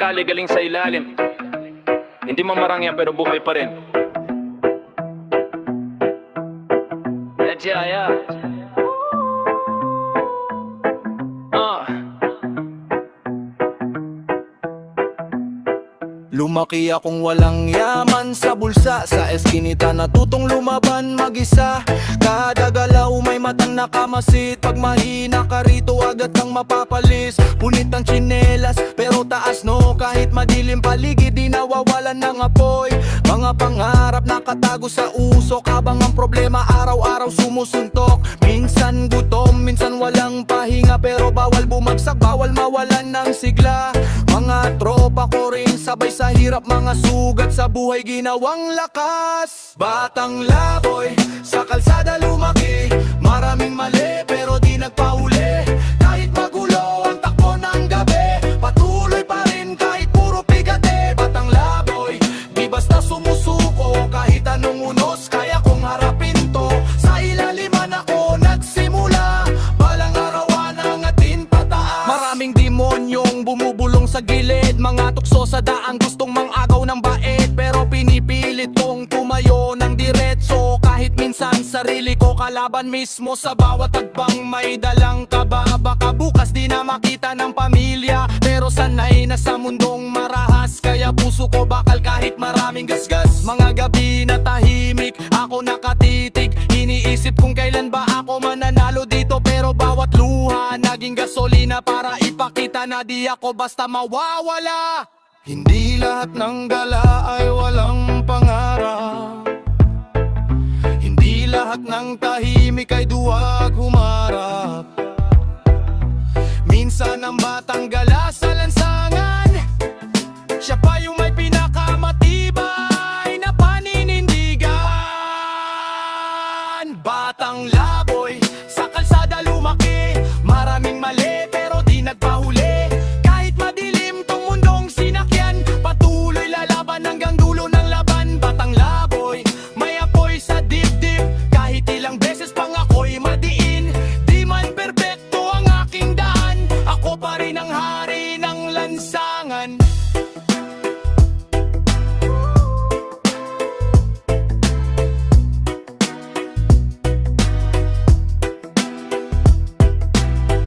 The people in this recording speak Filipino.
sali galing sa ilalim. Hindi mamarang yan pero buhay pa rin. Yeah. Lumaki akong walang yaman sa bulsa. Sa eskinita natutong lumaban mag-isa. Kada galaw may matang nakamasid. Pag mahina ka rito agad kang mapapalis. Punit ang tsinelas pero taas no. Kahit madilim paligid di nawawalan ng apoy. Mga pangarap nakatago sa usok. Habang ang problema araw-araw sumusuntok. Minsan gutom, minsan walang pahinga. Pero bawal bumagsak, bawal mawalan ng sigla. Mga tropa ko rin sabay sa hirap. Mga sugat sa buhay ginawang lakas. Batang laboy, sa kalsada lumaki. Maraming mali pero di nagpahuli. Kahit magulo ang takbo ng gabi, patuloy pa rin kahit puro bigate. Batang laboy, di basta sumusuko. Kahit anong unos kaya kong harapin to. Sa ilaliman ako nagsimula. Balang arawan angatin pataas. Maraming demonyong bumubulong sa gilid. Mga tukso sa daan gustong mangagaw ng bait. Pero pinipilit kong tumayo ng diretso. Kahit minsan sarili ko kalaban mismo. Sa bawat tagbang may dalang kaba. Baka bukas di na makita ng pamilya. Pero sanay na sa mundong marahas. Kaya puso ko bakal kahit maraming gasgas. Mga gabi na tahimik, ako nakatitig. Iniisip kung kailan ba ako mananalo dito. Pero bawat luha naging gasolina para ipakita na di ako basta mawawala. Hindi lahat ng gala ay walang pangarap. Hindi lahat ng tahimik ay duwag humarap.